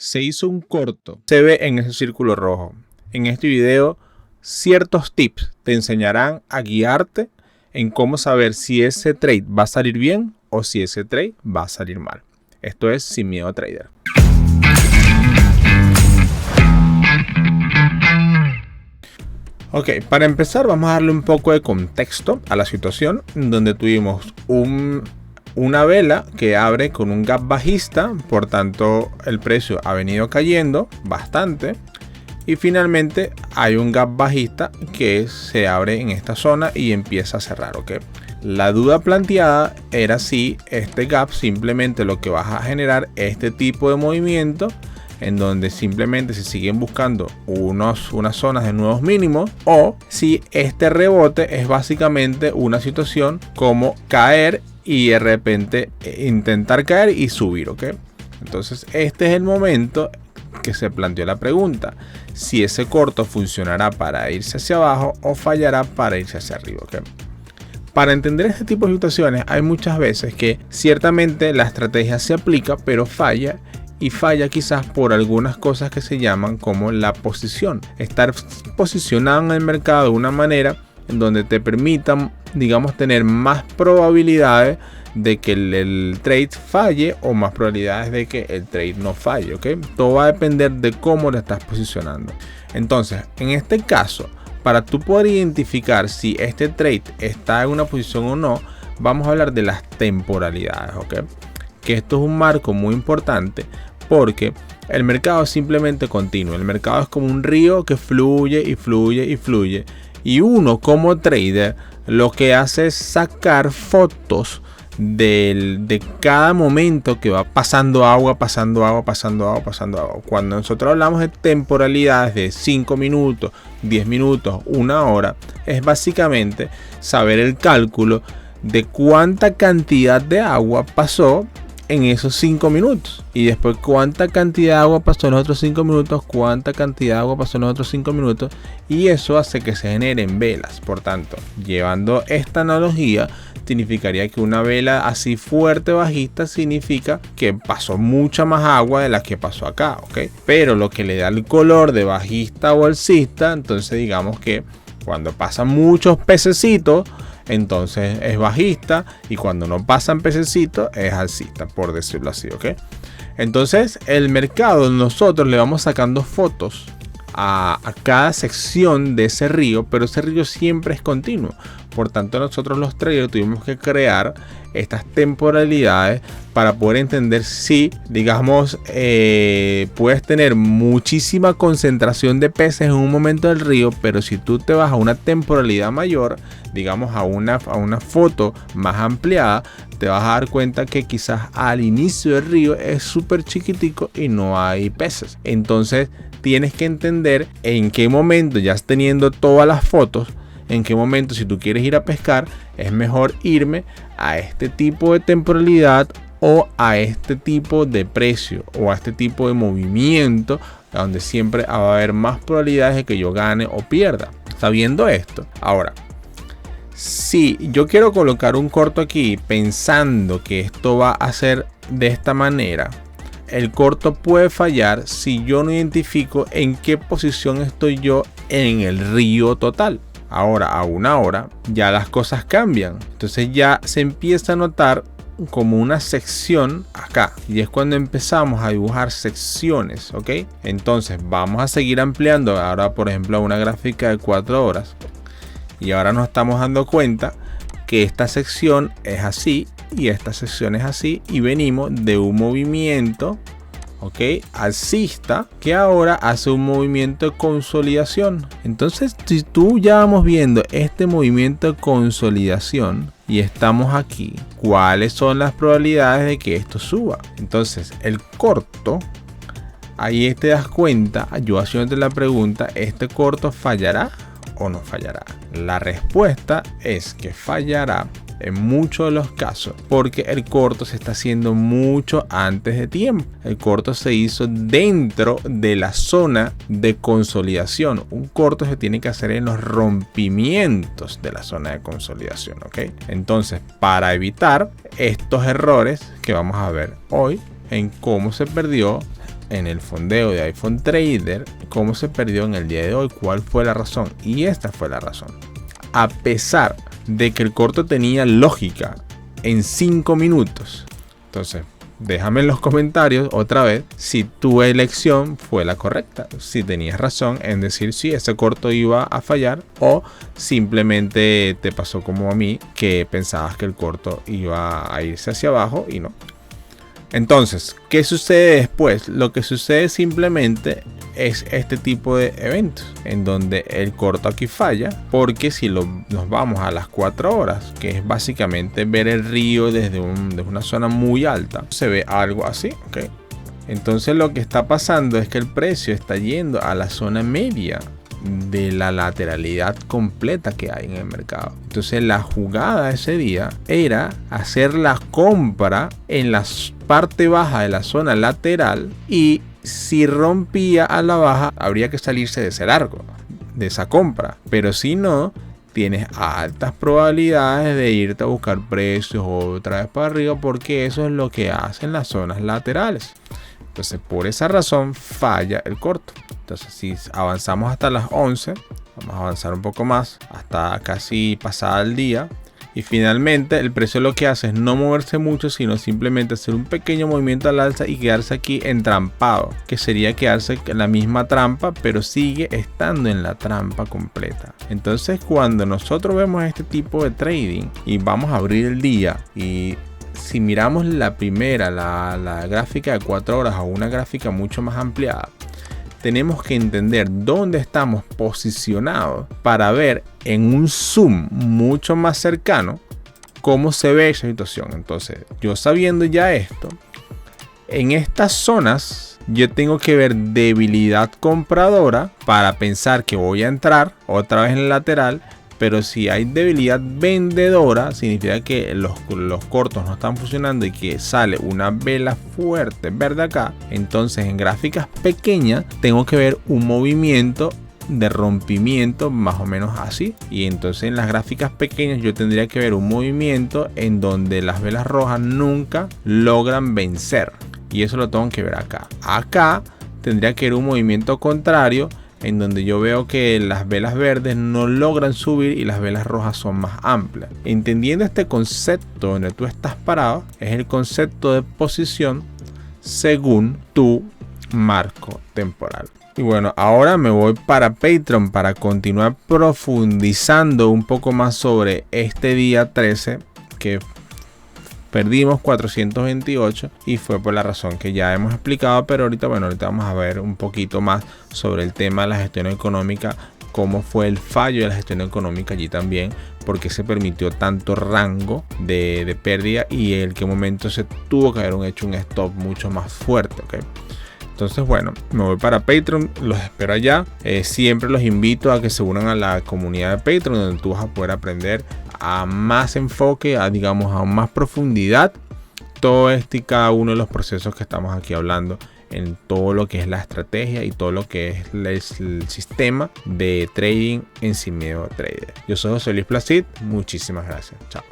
Se hizo un corto, se ve en ese círculo rojo. En este video, ciertos tips te enseñarán a guiarte en cómo saber si ese trade va a salir bien o si ese trade va a salir mal. Esto es Sin Miedo a Trader. Ok, para empezar vamos a darle un poco de contexto a la situación donde tuvimos una vela que abre con un gap bajista, por tanto el precio ha venido cayendo bastante y finalmente hay un gap bajista que se abre en esta zona y empieza a cerrar. Ok, la duda planteada era si este gap simplemente lo que va a generar este tipo de movimiento en donde simplemente se siguen buscando unas zonas de nuevos mínimos, o si este rebote es básicamente una situación como caer y de repente intentar caer y subir. ¿Ok? Entonces este es el momento que se planteó la pregunta, si ese corto funcionará para irse hacia abajo o fallará para irse hacia arriba. ¿Ok? Para entender este tipo de situaciones hay muchas veces que ciertamente la estrategia se aplica pero falla, y falla quizás por algunas cosas que se llaman como la posición. Estar posicionado en el mercado de una manera en donde te permitan, digamos, tener más probabilidades de que el trade falle o más probabilidades de que el trade no falle. ¿Ok? Todo va a depender de cómo lo estás posicionando. Entonces, en este caso, para tú poder identificar si este trade está en una posición o no, vamos a hablar de las temporalidades. ¿Ok? Que esto es un marco muy importante, porque el mercado es simplemente continuo. El mercado es como un río que fluye y fluye y fluye. Y uno como trader lo que hace es sacar fotos de cada momento que va pasando agua, pasando agua, pasando agua, pasando agua. Cuando nosotros hablamos de temporalidades de 5 minutos, 10 minutos, 1 hora, es básicamente saber el cálculo de cuánta cantidad de agua pasó en esos 5 minutos, y después cuánta cantidad de agua pasó en los otros 5 minutos, cuánta cantidad de agua pasó en los otros 5 minutos, y eso hace que se generen velas. Por tanto, llevando esta analogía, significaría que una vela así fuerte bajista significa que pasó mucha más agua de la que pasó acá. ¿Ok? Pero lo que le da el color de bajista o alcista, entonces digamos que cuando pasan muchos pececitos, entonces es bajista, y cuando no pasan pececitos es alcista, por decirlo así. ¿Ok? Entonces el mercado, nosotros le vamos sacando fotos a cada sección de ese río, pero ese río siempre es continuo. Por tanto, nosotros los traders tuvimos que crear estas temporalidades para poder entender si, digamos, puedes tener muchísima concentración de peces en un momento del río, pero si tú te vas a una temporalidad mayor, digamos a una foto más ampliada, te vas a dar cuenta que quizás al inicio del río es súper chiquitico y no hay peces. Entonces tienes que entender en qué momento, ya teniendo todas las fotos, en qué momento, si tú quieres ir a pescar, es mejor irme a este tipo de temporalidad o a este tipo de precio o a este tipo de movimiento, donde siempre va a haber más probabilidades de que yo gane o pierda. Sabiendo esto, ahora, si yo quiero colocar un corto aquí pensando que esto va a ser de esta manera, el corto puede fallar si yo no identifico en qué posición estoy yo en el río total. Ahora, a 1 hora, ya las cosas cambian. Entonces ya se empieza a notar como una sección acá. Y es cuando empezamos a dibujar secciones. ¿Ok? Entonces vamos a seguir ampliando ahora, por ejemplo, a una gráfica de 4 horas. Y ahora nos estamos dando cuenta que esta sección es así y esta sección es así. Y venimos de un movimiento, ¿ok?, alcista, que ahora hace un movimiento de consolidación. Entonces, si tú ya vamos viendo este movimiento de consolidación y estamos aquí, ¿cuáles son las probabilidades de que esto suba? Entonces, el corto, ahí te das cuenta, yo haciéndote la pregunta, ¿este corto fallará o no fallará? La respuesta es que fallará en muchos de los casos, porque el corto se está haciendo mucho antes de tiempo. El corto se hizo dentro de la zona de consolidación. Un corto se tiene que hacer en los rompimientos de la zona de consolidación. ¿Ok? Entonces, para evitar estos errores que vamos a ver hoy en cómo se perdió en el fondeo de iPhone Trader cómo se perdió en el día de hoy, cuál fue la razón. Y esta fue la razón. A pesar de que el corto tenía lógica en 5 minutos. Entonces, déjame en los comentarios otra vez si tu elección fue la correcta. Si tenías razón en decir si ese corto iba a fallar o simplemente te pasó como a mí, que pensabas que el corto iba a irse hacia abajo y no. Entonces, ¿qué sucede después? Lo que sucede simplemente es este tipo de eventos en donde el corto aquí falla, porque si nos vamos a las 4 horas, que es básicamente ver el río desde una zona muy alta, se ve algo así, ¿ok? Entonces lo que está pasando es que el precio está yendo a la zona media de la lateralidad completa que hay en el mercado. Entonces la jugada ese día era hacer la compra en la parte baja de la zona lateral, y si rompía a la baja habría que salirse de ese largo, de esa compra, pero si no, tienes altas probabilidades de irte a buscar precios otra vez para arriba, porque eso es lo que hacen las zonas laterales. Entonces por esa razón falla el corto. Entonces si avanzamos hasta las 11, vamos a avanzar un poco más hasta casi pasada el día, y finalmente el precio lo que hace es no moverse mucho, sino simplemente hacer un pequeño movimiento al alza y quedarse aquí entrampado, que sería quedarse en la misma trampa, pero sigue estando en la trampa completa. Entonces cuando nosotros vemos este tipo de trading y vamos a abrir el día, y si miramos la primera, la gráfica de 4 horas o una gráfica mucho más ampliada, tenemos que entender dónde estamos posicionados para ver en un zoom mucho más cercano cómo se ve esa situación. Entonces, yo sabiendo ya esto, en estas zonas yo tengo que ver debilidad compradora para pensar que voy a entrar otra vez en el lateral. Pero si hay debilidad vendedora, significa que los cortos no están funcionando y que sale una vela fuerte verde acá. Entonces en gráficas pequeñas tengo que ver un movimiento de rompimiento más o menos así. Y entonces en las gráficas pequeñas yo tendría que ver un movimiento en donde las velas rojas nunca logran vencer. Y eso lo tengo que ver acá. Acá tendría que ver un movimiento contrario, en donde yo veo que las velas verdes no logran subir y las velas rojas son más amplias. Entendiendo este concepto donde tú estás parado, es el concepto de posición según tu marco temporal. Y bueno, ahora me voy para Patreon para continuar profundizando un poco más sobre este día 13 que perdimos 428, y fue por la razón que ya hemos explicado, pero ahorita vamos a ver un poquito más sobre el tema de la gestión económica, cómo fue el fallo de la gestión económica allí también, porque se permitió tanto rango de pérdida y en qué momento se tuvo que haber hecho un stop mucho más fuerte, ¿ok? Entonces bueno, me voy para Patreon, los espero allá. Siempre los invito a que se unan a la comunidad de Patreon, donde tú vas a poder aprender a más enfoque, a más profundidad, todo este y cada uno de los procesos que estamos aquí hablando, en todo lo que es la estrategia y todo lo que es el sistema de trading en Sin Miedo Trader. Yo soy José Luis Placid, muchísimas gracias, chao.